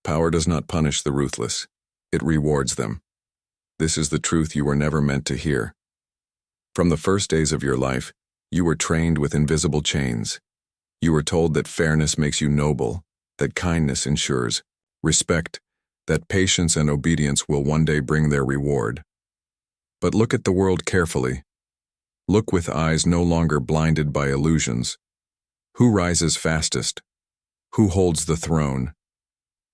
Power does not punish the ruthless. It rewards them. This is the truth you were never meant to hear. From the first days of your life, you were trained with invisible chains. You were told that fairness makes you noble, that kindness ensures respect, that patience and obedience will one day bring their reward. But look at the world carefully. Look with eyes no longer blinded by illusions. Who rises fastest? Who holds the throne?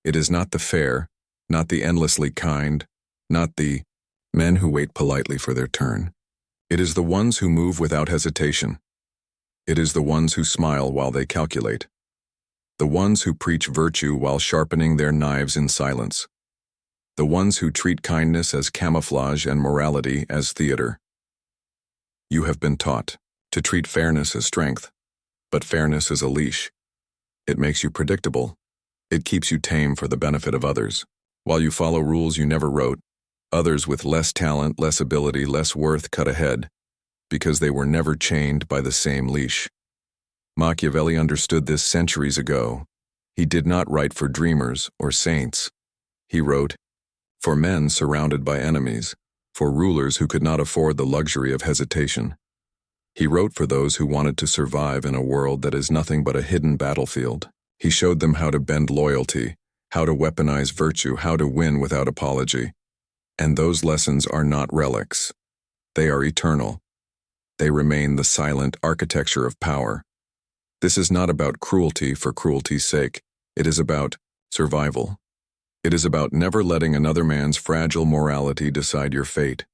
It is not the fair, not the endlessly kind, not the men who wait politely for their turn. It is the ones who move without hesitation. It is the ones who smile while they calculate. The ones who preach virtue while sharpening their knives in silence. The ones who treat kindness as camouflage and morality as theater. You have been taught to treat fairness as strength, but fairness is a leash. It makes you predictable. It keeps you tame for the benefit of others. While you follow rules you never wrote, others with less talent, less ability, less worth cut ahead, because they were never chained by the same leash. Machiavelli understood this centuries ago. He did not write for dreamers or saints. He wrote for men surrounded by enemies, for rulers who could not afford the luxury of hesitation. He wrote for those who wanted to survive in a world that is nothing but a hidden battlefield. He showed them how to bend loyalty, how to weaponize virtue, how to win without apology. And those lessons are not relics. They are eternal. They remain the silent architecture of power. This is not about cruelty for cruelty's sake. It is about survival. It is about never letting another man's fragile morality decide your fate.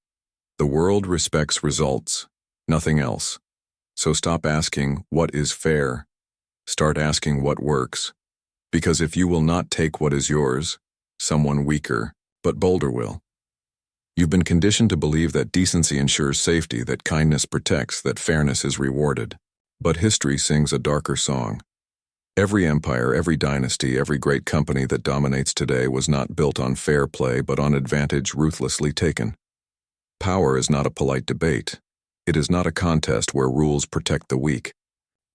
The world respects results, nothing else. So stop asking, what is fair? Start asking what works. Because if you will not take what is yours, someone weaker, but bolder will. You've been conditioned to believe that decency ensures safety, that kindness protects, that fairness is rewarded. But history sings a darker song. Every empire, every dynasty, every great company that dominates today was not built on fair play but on advantage ruthlessly taken. Power is not a polite debate. It is not a contest where rules protect the weak.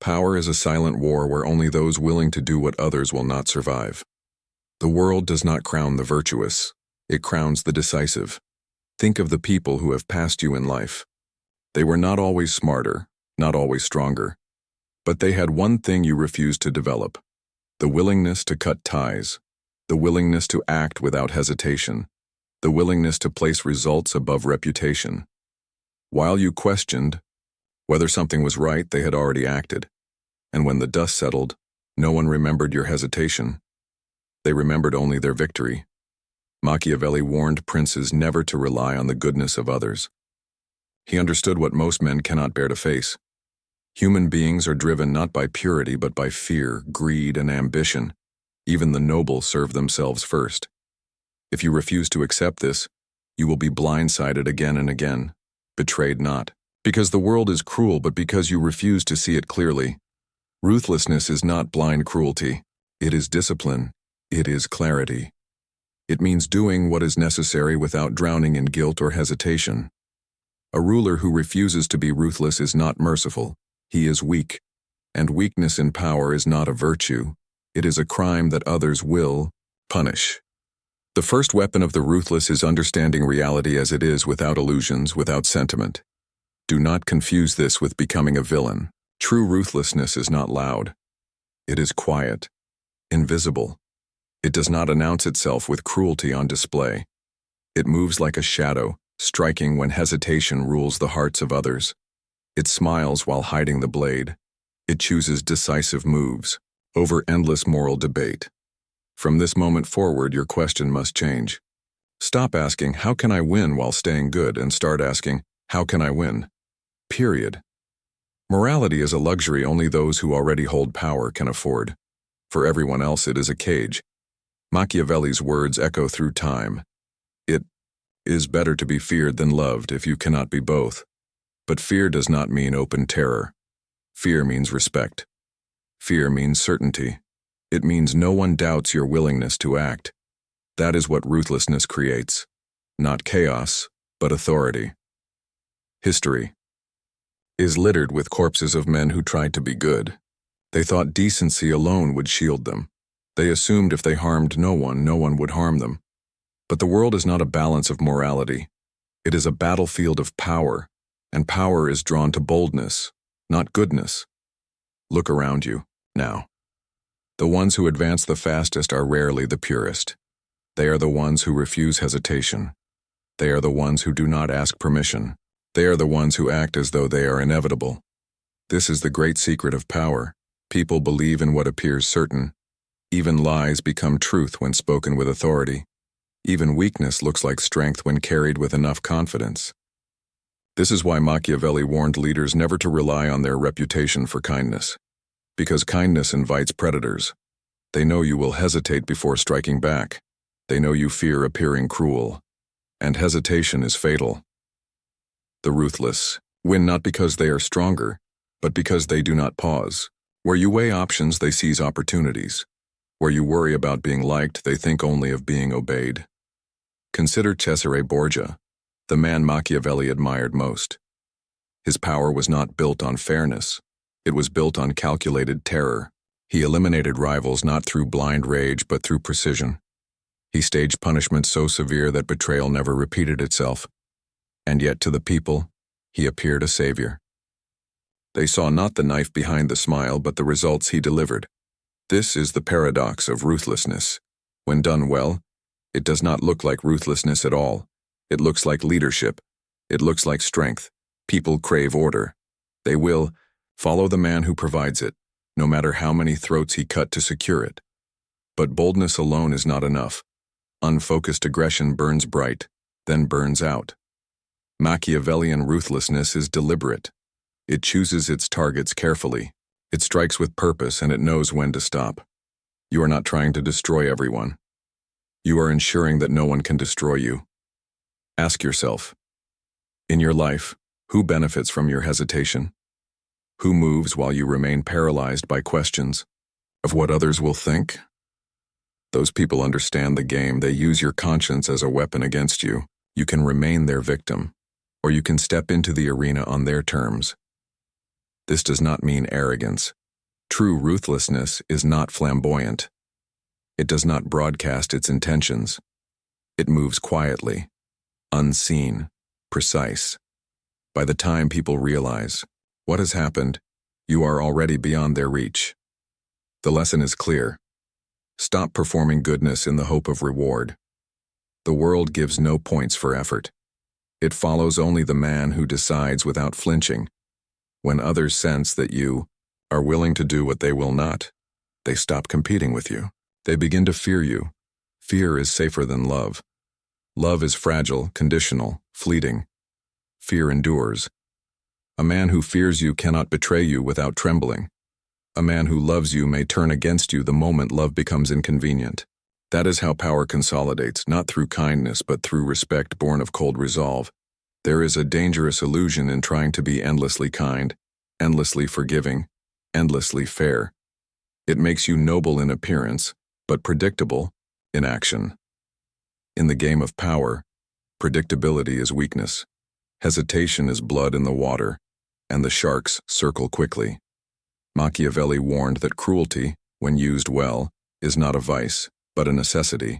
Power is a silent war where only those willing to do what others will not survive. The world does not crown the virtuous. It crowns the decisive. Think of the people who have passed you in life. They were not always smarter, not always stronger. But they had one thing you refused to develop: the willingness to cut ties, the willingness to act without hesitation, the willingness to place results above reputation. While you questioned whether something was right, they had already acted. And when the dust settled, no one remembered your hesitation. They remembered only their victory. Machiavelli warned princes never to rely on the goodness of others. He understood what most men cannot bear to face. Human beings are driven not by purity but by fear, greed, and ambition. Even the noble serve themselves first. If you refuse to accept this, you will be blindsided again and again, betrayed not because the world is cruel but because you refuse to see it clearly. Ruthlessness is not blind cruelty. It is discipline. It is clarity. It means doing what is necessary without drowning in guilt or hesitation. A ruler who refuses to be ruthless is not merciful. He is weak, and weakness in power is not a virtue. It is a crime that others will punish. The first weapon of the ruthless is understanding reality as it is without illusions, without sentiment. Do not confuse this with becoming a villain. True ruthlessness is not loud. It is quiet, invisible. It does not announce itself with cruelty on display. It moves like a shadow, striking when hesitation rules the hearts of others. It smiles while hiding the blade. It chooses decisive moves over endless moral debate. From this moment forward, your question must change. Stop asking, how can I win while staying good, and start asking, how can I win? Period. Morality is a luxury only those who already hold power can afford. For everyone else, it is a cage. Machiavelli's words echo through time. It is better to be feared than loved if you cannot be both. But fear does not mean open terror. Fear means respect. Fear means certainty. It means no one doubts your willingness to act. That is what ruthlessness creates. Not chaos, but authority. History is littered with corpses of men who tried to be good. They thought decency alone would shield them. They assumed if they harmed no one would harm them. But the world is not a balance of morality. It is a battlefield of power, and power is drawn to boldness, not goodness. Look around you, now. The ones who advance the fastest are rarely the purest. They are the ones who refuse hesitation. They are the ones who do not ask permission. They are the ones who act as though they are inevitable. This is the great secret of power. People believe in what appears certain. Even lies become truth when spoken with authority. Even weakness looks like strength when carried with enough confidence. This is why Machiavelli warned leaders never to rely on their reputation for kindness. Because kindness invites predators. They know you will hesitate before striking back. They know you fear appearing cruel. And hesitation is fatal. The ruthless win not because they are stronger, but because they do not pause. Where you weigh options, they seize opportunities. Where you worry about being liked, they think only of being obeyed. Consider Cesare Borgia, the man Machiavelli admired most. His power was not built on fairness. It was built on calculated terror. He eliminated rivals not through blind rage but through precision. He staged punishment so severe that betrayal never repeated itself. And yet to the people, he appeared a savior. They saw not the knife behind the smile but the results he delivered. This is the paradox of ruthlessness. When done well, it does not look like ruthlessness at all. It looks like leadership. It looks like strength. People crave order. They will follow the man who provides it, no matter how many throats he cut to secure it. But boldness alone is not enough. Unfocused aggression burns bright, then burns out. Machiavellian ruthlessness is deliberate. It chooses its targets carefully. It strikes with purpose and it knows when to stop. You are not trying to destroy everyone. You are ensuring that no one can destroy you. Ask yourself, in your life, who benefits from your hesitation? Who moves while you remain paralyzed by questions of what others will think? Those people understand the game. They use your conscience as a weapon against you. You can remain their victim, or you can step into the arena on their terms. This does not mean arrogance. True ruthlessness is not flamboyant. It does not broadcast its intentions. It moves quietly, unseen, precise. By the time people realize what has happened, you are already beyond their reach. The lesson is clear. Stop performing goodness in the hope of reward. The world gives no points for effort. It follows only the man who decides without flinching. When others sense that you are willing to do what they will not, they stop competing with you. They begin to fear you. Fear is safer than love. Love is fragile, conditional, fleeting. Fear endures. A man who fears you cannot betray you without trembling. A man who loves you may turn against you the moment love becomes inconvenient. That is how power consolidates, not through kindness but through respect born of cold resolve. There is a dangerous illusion in trying to be endlessly kind, endlessly forgiving, endlessly fair. It makes you noble in appearance, but predictable in action. In the game of power, predictability is weakness. Hesitation is blood in the water, and the sharks circle quickly. Machiavelli warned that cruelty, when used well, is not a vice, but a necessity.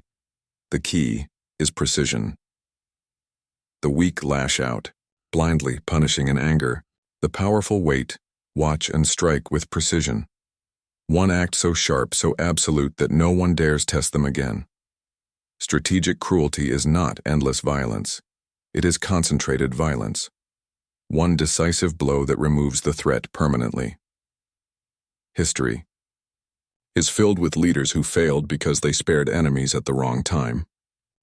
The key is precision. The weak lash out, blindly punishing in anger. The powerful wait, watch and strike with precision. One act so sharp, so absolute that no one dares test them again. Strategic cruelty is not endless violence. It is concentrated violence. One decisive blow that removes the threat permanently. History is filled with leaders who failed because they spared enemies at the wrong time.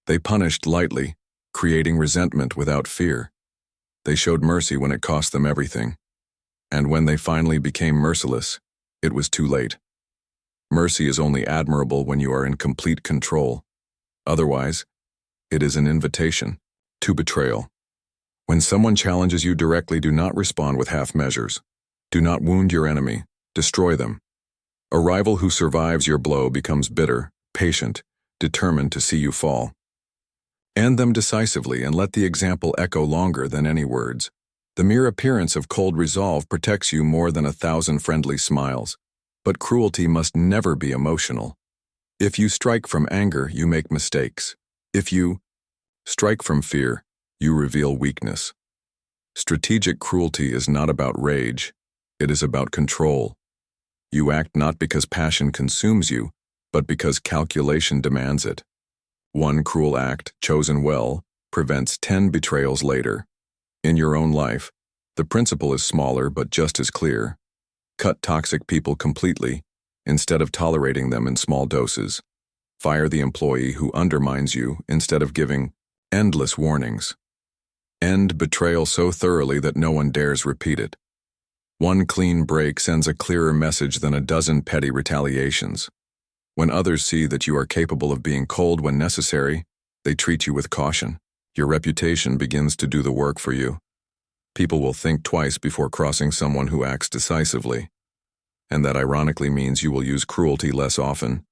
They punished lightly, creating resentment without fear. They showed mercy when it cost them everything. And when they finally became merciless, it was too late. Mercy is only admirable when you are in complete control. Otherwise, it is an invitation to betrayal. When someone challenges you directly, do not respond with half measures. Do not wound your enemy. Destroy them. A rival who survives your blow becomes bitter, patient, determined to see you fall. End them decisively and let the example echo longer than any words. The mere appearance of cold resolve protects you more than 1,000 friendly smiles. But cruelty must never be emotional. If you strike from anger, you make mistakes. If you strike from fear, you reveal weakness. Strategic cruelty is not about rage. It is about control. You act not because passion consumes you, but because calculation demands it. One cruel act, chosen well, prevents 10 betrayals later. In your own life, the principle is smaller but just as clear. Cut toxic people completely, instead of tolerating them in small doses. Fire the employee who undermines you instead of giving endless warnings. End betrayal so thoroughly that no one dares repeat it. One clean break sends a clearer message than a dozen petty retaliations. When others see that you are capable of being cold when necessary, they treat you with caution. Your reputation begins to do the work for you. People will think twice before crossing someone who acts decisively. And that ironically means you will use cruelty less often.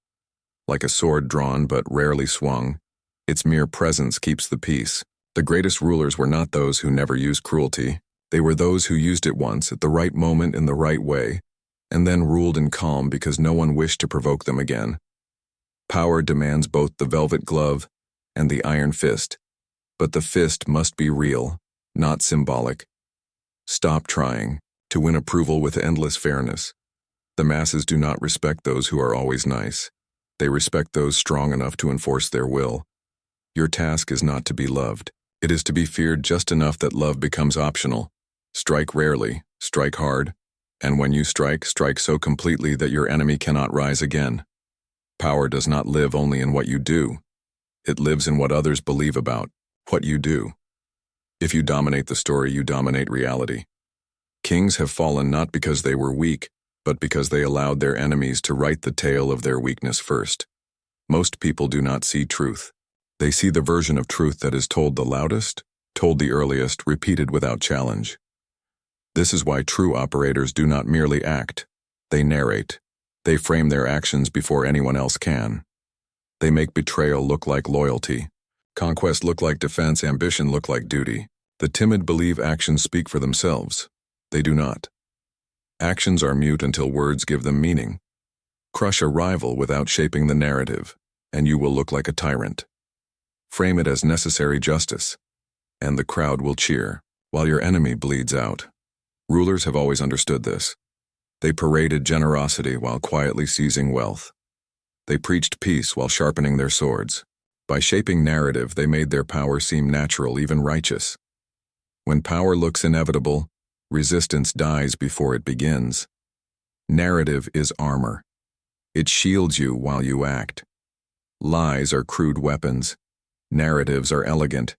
Like a sword drawn but rarely swung, its mere presence keeps the peace. The greatest rulers were not those who never used cruelty. They were those who used it once at the right moment in the right way, and then ruled in calm because no one wished to provoke them again. Power demands both the velvet glove and the iron fist, but the fist must be real, not symbolic. Stop trying to win approval with endless fairness. The masses do not respect those who are always nice. They respect those strong enough to enforce their will. Your task is not to be loved. It is to be feared just enough that love becomes optional. Strike rarely, strike hard, and when you strike, strike so completely that your enemy cannot rise again. Power does not live only in what you do. It lives in what others believe about what you do. If you dominate the story, you dominate reality. Kings have fallen not because they were weak, but because they allowed their enemies to write the tale of their weakness first. Most people do not see truth. They see the version of truth that is told the loudest, told the earliest, repeated without challenge. This is why true operators do not merely act. They narrate. They frame their actions before anyone else can. They make betrayal look like loyalty, conquest look like defense, ambition look like duty. The timid believe actions speak for themselves. They do not. Actions are mute until words give them meaning. Crush a rival without shaping the narrative, and you will look like a tyrant. Frame it as necessary justice, and the crowd will cheer, while your enemy bleeds out. Rulers have always understood this. They paraded generosity while quietly seizing wealth. They preached peace while sharpening their swords. By shaping narrative, they made their power seem natural, even righteous. When power looks inevitable, resistance dies before it begins. Narrative is armor. It shields you while you act. Lies are crude weapons. Narratives are elegant.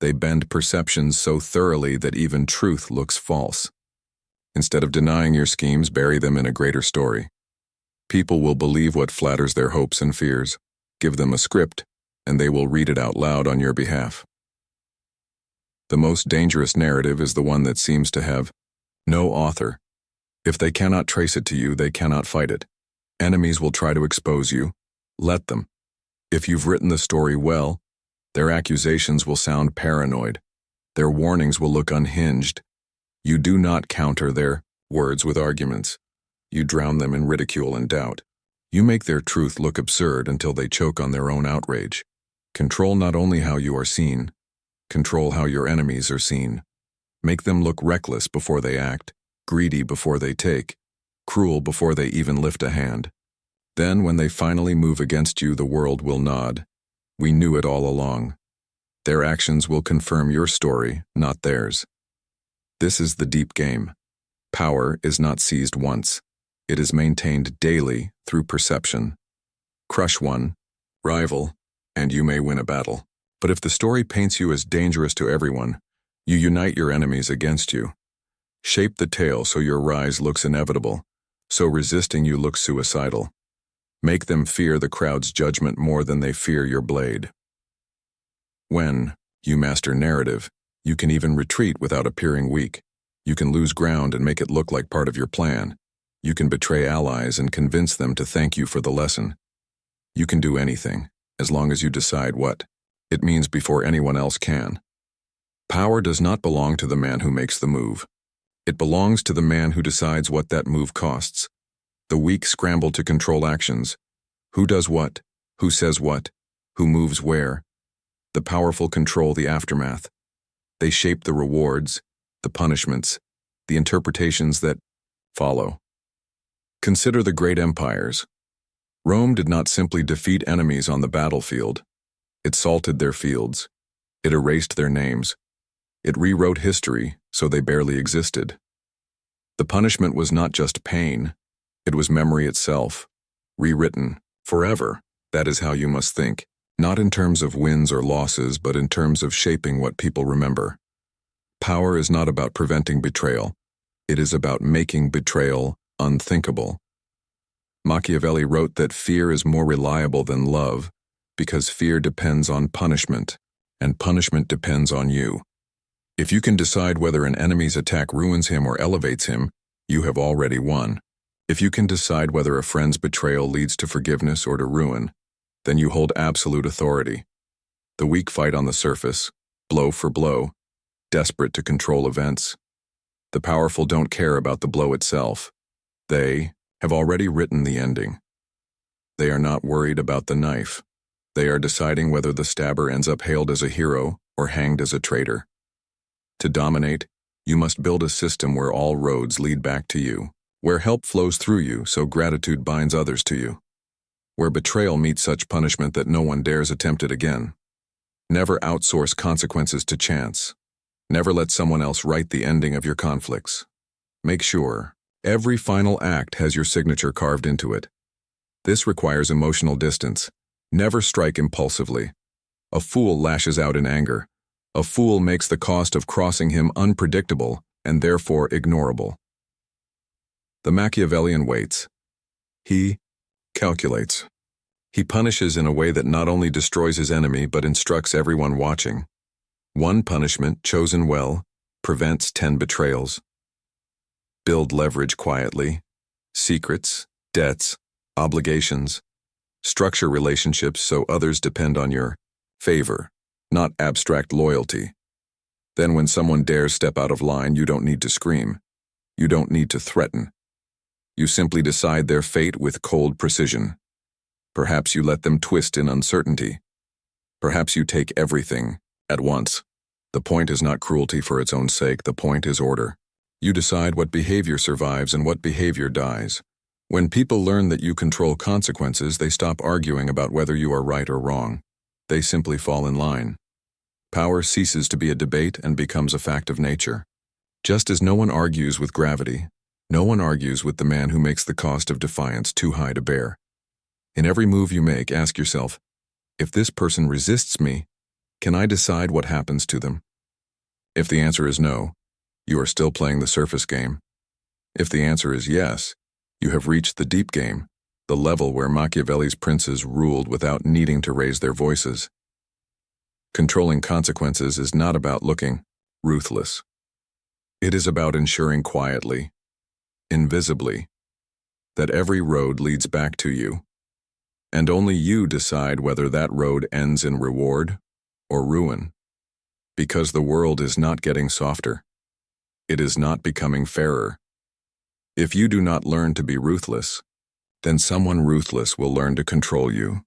They bend perceptions so thoroughly that even truth looks false. Instead of denying your schemes, bury them in a greater story. People will believe what flatters their hopes and fears. Give them a script, and they will read it out loud on your behalf. The most dangerous narrative is the one that seems to have no author. If they cannot trace it to you, they cannot fight it. Enemies will try to expose you. Let them. If you've written the story well, their accusations will sound paranoid. Their warnings will look unhinged. You do not counter their words with arguments. You drown them in ridicule and doubt. You make their truth look absurd until they choke on their own outrage. Control not only how you are seen, control how your enemies are seen. Make them look reckless before they act, greedy before they take, cruel before they even lift a hand. Then, when they finally move against you, the world will nod. We knew it all along. Their actions will confirm your story, not theirs. This is the deep game. Power is not seized once. It is maintained daily through perception. Crush one rival, and you may win a battle. But if the story paints you as dangerous to everyone, you unite your enemies against you. Shape the tale so your rise looks inevitable, so resisting you looks suicidal. Make them fear the crowd's judgment more than they fear your blade. When you master narrative, you can even retreat without appearing weak. You can lose ground and make it look like part of your plan. You can betray allies and convince them to thank you for the lesson. You can do anything, as long as you decide what it means before anyone else can. Power does not belong to the man who makes the move. It belongs to the man who decides what that move costs. The weak scramble to control actions, Who does what? Who says what? Who moves where? The powerful control the aftermath. They shape the rewards, the punishments, the interpretations that follow. Consider the great empires. Rome did not simply defeat enemies on the battlefield. It salted their fields. It erased their names. It rewrote history so they barely existed. The punishment was not just pain. It was memory itself, rewritten forever. That is how you must think, not in terms of wins or losses, but in terms of shaping what people remember. Power is not about preventing betrayal. It is about making betrayal unthinkable. Machiavelli wrote that fear is more reliable than love because fear depends on punishment, and punishment depends on you. If you can decide whether an enemy's attack ruins him or elevates him, you have already won. If you can decide whether a friend's betrayal leads to forgiveness or to ruin, then you hold absolute authority. The weak fight on the surface, blow for blow, desperate to control events. The powerful don't care about the blow itself. They have already written the ending. They are not worried about the knife. They are deciding whether the stabber ends up hailed as a hero or hanged as a traitor. To dominate, you must build a system where all roads lead back to you, where help flows through you so gratitude binds others to you, where betrayal meets such punishment that no one dares attempt it again. Never outsource consequences to chance. Never let someone else write the ending of your conflicts. Make sure every final act has your signature carved into it. This requires emotional distance. Never strike impulsively. A fool lashes out in anger. A fool makes the cost of crossing him unpredictable and therefore ignorable. The Machiavellian waits. He calculates. He punishes in a way that not only destroys his enemy but instructs everyone watching. One punishment, chosen well, prevents 10 betrayals. Build leverage quietly. Secrets, debts, obligations. Structure relationships so others depend on your favor, not abstract loyalty. Then when someone dares step out of line, you don't need to scream. You don't need to threaten. You simply decide their fate with cold precision. Perhaps you let them twist in uncertainty. Perhaps you take everything at once. The point is not cruelty for its own sake. The point is order. You decide what behavior survives and what behavior dies. When people learn that you control consequences, they stop arguing about whether you are right or wrong. They simply fall in line. Power ceases to be a debate and becomes a fact of nature. Just as no one argues with gravity, no one argues with the man who makes the cost of defiance too high to bear. In every move you make, ask yourself, if this person resists me, can I decide what happens to them? If the answer is no, you are still playing the surface game. If the answer is yes, you have reached the deep game, the level where Machiavelli's princes ruled without needing to raise their voices. Controlling consequences is not about looking ruthless. It is about ensuring quietly, invisibly, that every road leads back to you, and only you decide whether that road ends in reward or ruin. Because the world is not getting softer. It is not becoming fairer. If you do not learn to be ruthless, then someone ruthless will learn to control you.